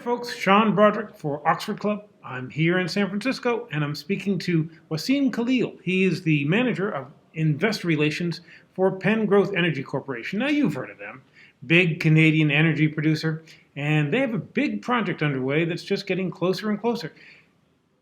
folks, Sean Broderick for Oxford Club. I'm here in San Francisco and I'm speaking to Wassem Khalil. He is the manager of investor relations for Pengrowth Energy Corporation. Now you've heard of them, big Canadian energy producer, and they have a big project underway that's just getting closer and closer.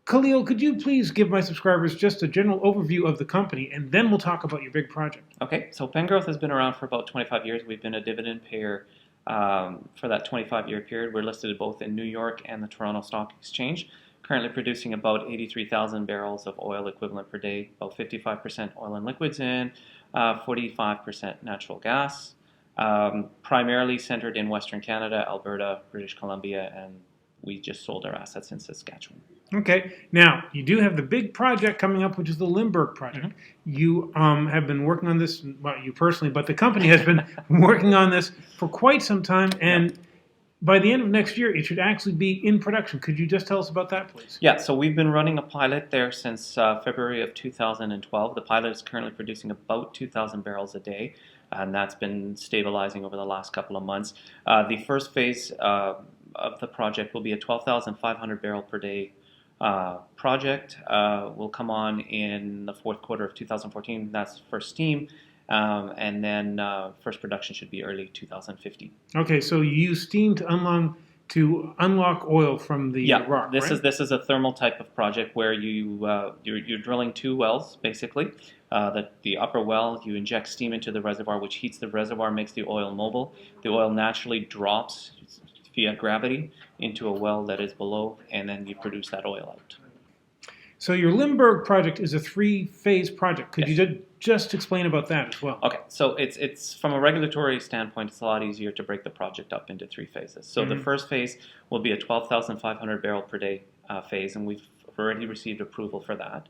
Khalil, could you please give my subscribers just a general overview of the company, and then we'll talk about your big project. Okay, so Pengrowth has been around for about 25 years. We've been a dividend payer for that 25-year period. We're listed both in New York and the Toronto Stock Exchange, currently producing about 83,000 barrels of oil equivalent per day, about 55% oil and liquids in, 45% natural gas, primarily centered in Western Canada, Alberta, British Columbia, and we just sold our assets in Saskatchewan. Okay. Now, you do have the big project coming up, which is the Limburg project. Mm-hmm. You have been working on this, well, you personally, but the company has been working on this for quite some time, and by the end of next year, it should actually be in production. Could you just tell us about that, please? Yeah, so we've been running a pilot there since February of 2012. The pilot is currently producing about 2,000 barrels a day, and that's been stabilizing over the last couple of months. The first phase of the project will be a 12,500 barrel per day project. Will come on in the fourth quarter of 2014. That's first steam. And then first production should be early 2015. Okay, so you use steam to unlock oil from the rock, this right? is a thermal type of project where you're drilling two wells basically. The upper well, you inject steam into the reservoir, which heats the reservoir, makes the oil mobile. The oil naturally drops via gravity into a well that is below, and then you produce that oil out. So your Limburg project is a three-phase project. Could you just explain about that as well? Okay, so it's from a regulatory standpoint, it's a lot easier to break the project up into three phases. So the first phase will be a 12,500 barrel per day phase, and we've already received approval for that.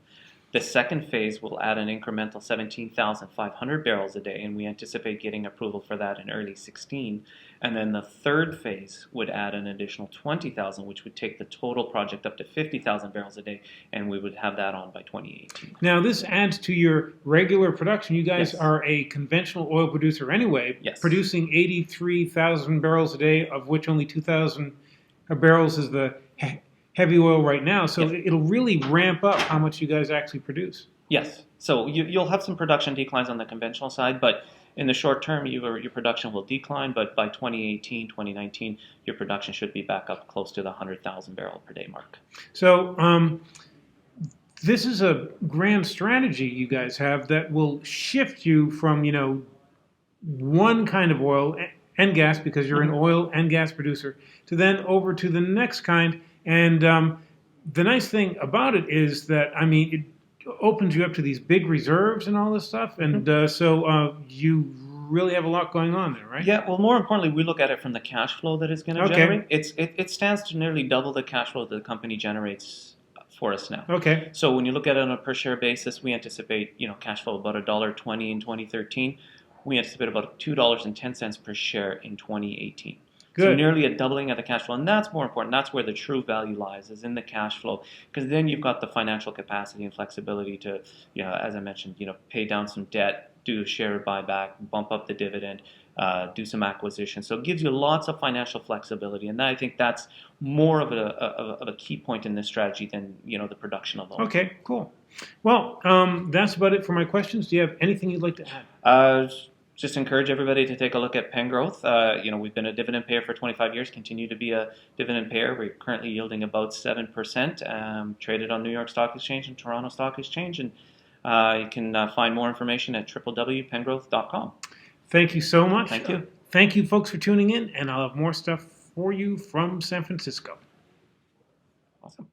The second phase will add an incremental 17,500 barrels a day, and we anticipate getting approval for that in early 2016. And then the third phase would add an additional 20,000, which would take the total project up to 50,000 barrels a day, and we would have that on by 2018. Now, this adds to your regular production. You guys are a conventional oil producer anyway, producing 83,000 barrels a day, of which only 2,000 barrels is the heavy oil right now. So it'll really ramp up how much you guys actually produce. Yes. So you'll have some production declines on the conventional side, but in the short term, your production will decline, but by 2018, 2019, your production should be back up close to the 100,000 barrel per day mark. So this is a grand strategy you guys have that will shift you from, one kind of oil and gas, because you're an oil and gas producer, to then over to the next kind. And the nice thing about it is that, it opens you up to these big reserves and all this stuff. And so you really have a lot going on there, right? Yeah, well, more importantly, we look at it from the cash flow that it's going to generate. It stands to nearly double the cash flow that the company generates for us now. Okay. So when you look at it on a per share basis, we anticipate cash flow about $1.20 in 2013. We anticipate about $2.10 per share in 2018. Good. So nearly a doubling of the cash flow, and that's more important. That's where the true value lies, is in the cash flow, because then you've got the financial capacity and flexibility to, as I mentioned, pay down some debt, do a share buyback, bump up the dividend, do some acquisitions. So it gives you lots of financial flexibility, and I think that's more of a key point in this strategy than the production alone. Okay, cool. Well, that's about it for my questions. Do you have anything you'd like to add? Just encourage everybody to take a look at Pengrowth. We've been a dividend payer for 25 years, continue to be a dividend payer. We're currently yielding about 7%, traded on New York Stock Exchange and Toronto Stock Exchange. And you can find more information at www.pengrowth.com. Thank you so much. Thank you. Thank you, folks, for tuning in, and I'll have more stuff for you from San Francisco. Awesome.